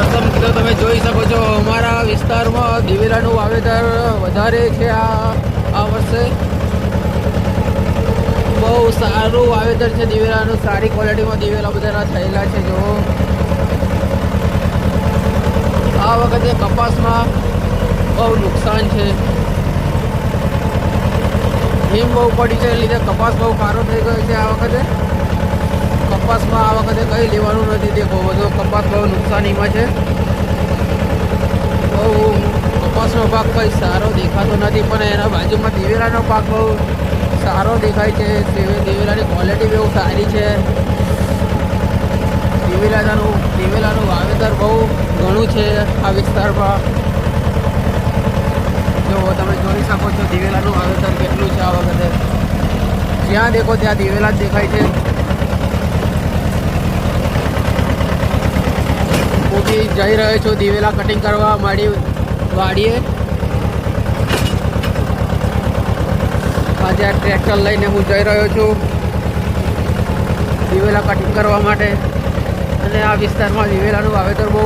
દર્શક મિત્રો તમે જોઈ શકો છો અમારા વિસ્તારમાં દિવેલાનું વાવેતર વધારે છે આ વર્ષે બહુ સારું વાવેતર છે દિવેલાનું સારી ક્વોલિટીમાં દિવેલા બધા થયેલા છે જો આ વખતે કપાસમાં બહુ નુકસાન છે હિમ બહુ પડી છે લીધે કપાસ બહુ ખારો થઈ ગયો છે આ વખતે કપાસમાં આ વખતે કંઈ લેવાનું નથી દેખો બધો કપાસ બહુ નુકસાનીમાં છે બહુ કપાસનો પાક કંઈ સારો દેખાતો નથી પણ એના બાજુમાં દિવેલાનો પાક બહુ સારો દેખાય છે દિવેલાની ક્વોલિટી બહુ સારી છે દિવેલાનું વાવેતર બહુ ઘણું છે આ વિસ્તારમાં જો તમે જોઈ શકો છો દિવેલાનું વાવેતર કેટલું છે આ વખતે જ્યાં દેખો ત્યાં દિવેલા જ દેખાય છે હું બી જઈ રહ્યો છું દિવેલા કટિંગ કરવા મારી વાડીએ આજે ટ્રેક્ટર લઈને હું જઈ રહ્યો છું દિવેલા કટિંગ કરવા માટે અને આ વિસ્તારમાં દિવેલાનું વાવેતર બહુ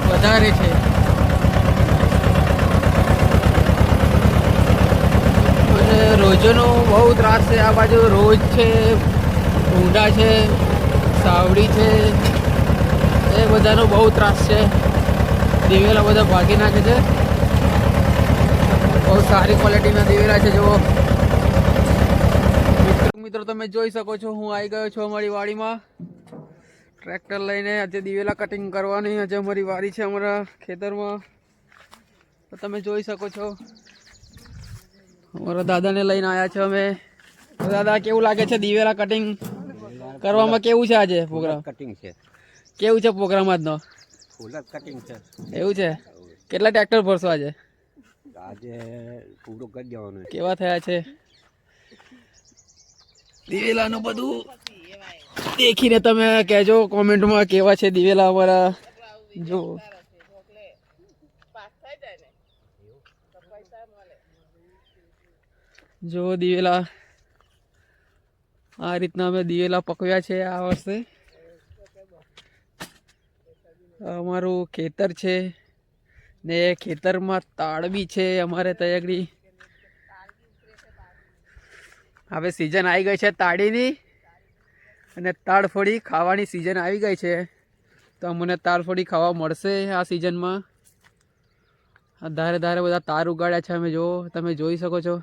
વધારે છે અને રોજનો બહુ ત્રાસ છે આ બાજુ રોજ છે ઊંડા છે સાવડી છે એ બધાનો બહુ ત્રાસ છે દિવેલા બધા ભાગી નાખે છે બહુ સારી ક્વોલિટીના દિવેલા છે જુઓ મિત્રો તમે જોઈ શકો છો હું આવી ગયો છું અમારી વાડીમાં ટ્રેક્ટર લઈને આજે દિવેલા કટિંગ કરવાની આજે અમારી વાડી છે અમારા ખેતરમાં તો તમે જોઈ શકો છો અમારા દાદાને લઈને આવ્યા છે અમે દાદા કેવું લાગે છે દિવેલા કટિંગ કરવામાં કેવું છે આજે પ્રોગ્રામ કટિંગ છે કેવું છે પ્રોગ્રામ આજનો ફૂલ કટિંગ છે એવું છે કેટલા ટ્રેક્ટર ભરશો આજે આજે પૂરો કરી દેવાનું કેવા થયા છે દિવેલાનું બધું દેખીને તમે કહેજો કોમેન્ટમાં કેવા છે દિવેલા અમારા જો જો દિવેલા આ રીતના અમે દિવેલા પકવ્યા છે આ વર્ષે અમારું ખેતર છે ને ખેતરમાં તાળ બી છે અમારે તૈયારી હવે સિઝન આવી ગઈ છે તાળીની અને તાળફળી ખાવાની સિઝન આવી ગઈ છે તો અમને તાળફળી ખાવા મળશે આ સિઝનમાં ધારે ધારે બધા તાર ઉગાડ્યા છે અમે જો તમે જોઈ શકો છો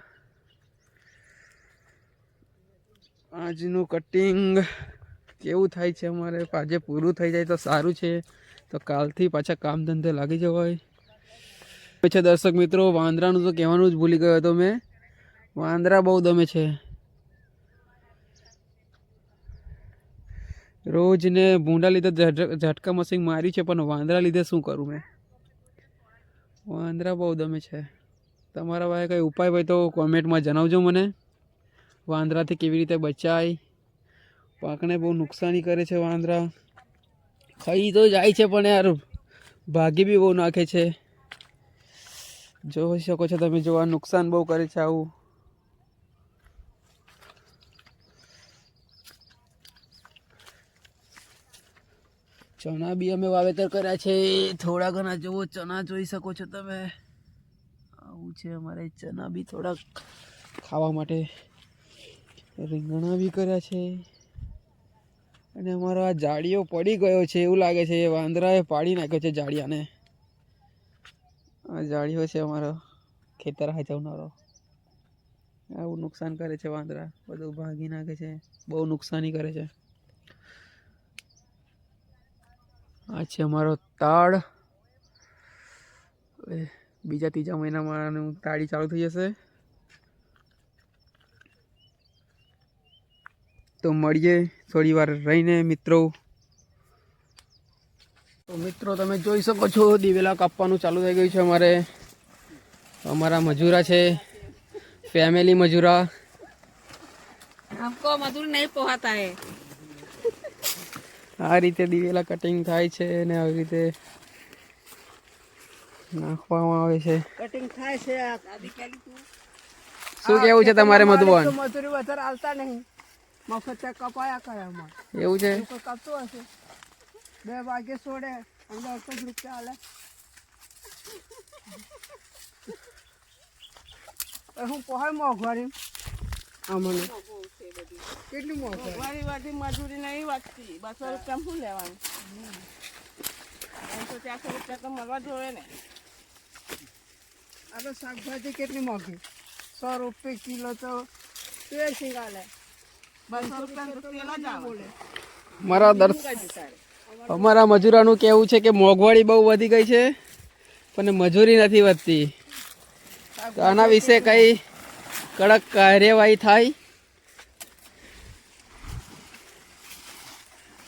આજનું કટિંગ કેવું થાય છે અમારે આજે પૂરું થઈ જાય તો સારું છે તો કાલથી પાછા કામ ધંધે લાગી જવાય છે દર્શક મિત્રો વાંદરાનું તો કહેવાનું જ ભૂલી ગયો હતો મેં વાંદરા બહુ ગમે છે રોજ ને ભૂંડા લીધે ઝટકા મશીન મારી છે પણ વાંદરા લીધે શું કરું મેં વાંદરા બહુ ગમે છે તમારા પાસે કંઈ ઉપાય હોય તો કોમેન્ટમાં જણાવજો મને વાંદરાથી કેવી રીતે બચાય પાકને બહુ નુકસાની કરે છે વાંદરા ખાઈ તો જાય છે પણ યાર ભાગી બી બહુ નાખે છે જોઈ શકો છો તમે જો આ નુકસાન બહુ કરે છે આવું ચણા બી અમે વાવેતર કર્યા છે થોડા ઘણા જુઓ ચણા જોઈ શકો છો તમે આવું છે અમારે ચણા બી થોડા ખાવા માટે રીંગણા બી કર્યા છે અને અમારો આ જાળીઓ પડી ગયો છે એવું લાગે છે વાંદરાએ પાડી નાખ્યો છે જાળિયાને આ જાળીઓ છે અમારો ખેતર હાચવનારો આવું નુકસાન કરે છે વાંદરા બધું ભાગી નાખે છે બહુ નુકસાની કરે છે આ છે અમારો તાળ બીજા ત્રીજા મહિનામાં તાળી ચાલુ થઈ જશે તો મળીએ થોડી વાર રહીને મિત્રો તો મિત્રો તમે જોઈ શકો છો દિવેલા કાપવાનું ચાલુ થઈ ગયું છે અમારે અમારા મજૂરા છે ફેમિલી મજૂરા हमको मजदूर नहीं पोहाता है આ રીતે દિવેલા કટિંગ થાય છે ને આવી રીતે નાખવામાં આવે છે कटिंग થાય છે આદિ કેલી તું શું કેવું છે તમારે મધુબન મજૂરી વધારે આલતા નહીં મફત કપાયા કરે અમાર એવું છે કાપતો હશે 2 વાગે છોડે અંદર 10 રૂપિયા આલે હું પોહાય મોંઘવારી અમને કેટલી મોંઘવારી વાળી મજૂરી નહીં વધતી 200 રૂપિયા શું લેવાનું 300-400 રૂપિયા તો મળવા જોઈએ ને આ તો શાકભાજી કેટલી મોંઘી 100 રૂપિયા કિલો તો તેલ શીંગાલે 200 રૂપિયા તો તેલ જ આવે અમારા મજૂરોનું કહેવું છે કે મોંઘવારી બહુ વધી ગઈ છે પણ મજૂરી નથી વધતી તો આના વિશે કઈ કડક કાર્યવાહી થાય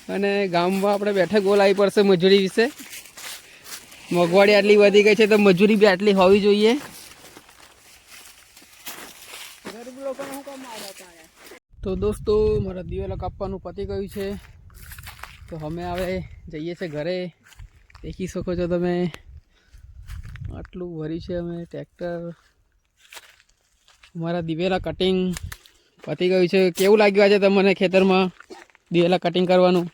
અને ગામમાં આપણે બેઠક બોલાવી પડશે મજૂરી વિશે મોંઘવારી આટલી વધી ગઈ છે તો મજૂરી બી આટલી હોવી જોઈએ ગરીબ લોકોને હું કામ આવે પાડે તો દોસ્તો મારા દિવેલા કાપવાનું પતી ગયું છે તો અમે હવે જઈએ છીએ ઘરે દેખી શકો છો તમે આટલું ભર્યું છે અમે ટ્રેક્ટર અમારા દિવેલા કટિંગ પતી ગયું છે કેવું લાગ્યું આજે તમને ખેતરમાં દિવેલા કટિંગ કરવાનું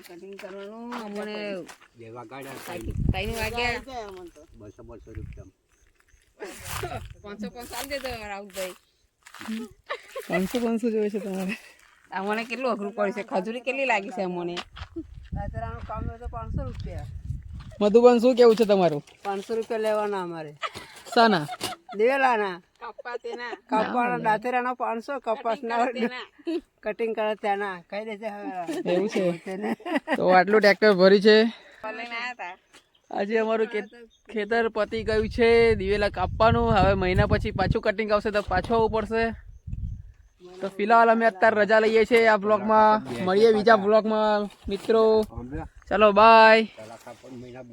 કટિંગ કરવાનું અમને દેવા ગાડા 3 વાગ્યા 200 રૂપિયા 500 આલ દે તો રાઉતભાઈ 500 જોઈએ છે તમારે અમને કેટલું અઘરું પડશે ખજૂરી કેટલી લાગી છે અમને દાતરાનું કામ તો 500 રૂપિયા મધુબન શું કેવું છે તમારું 500 રૂપિયા લેવાના અમારે શાના દિવેલાના કપ્પા તેના કપાના દાતરાના 500 કપાસના કટિંગ કરે ત્યાંના કહી દેજે હવે એવું છે તો આટલું ટ્રેક્ટર ભર્યું છે લઈને આવ્યા હતા આજે અમારું ખેતર પતી ગયું છે દિવેલા કાપવાનું હવે મહિના પછી પાછું કટિંગ આવશે તો પાછું આવવું પડશે તો ફિલહાલ અમે અત્યારે રજા લઈએ છીએ આ બ્લોગમાં મળીએ બીજા બ્લોગમાં મિત્રો ચાલો બાય મહિના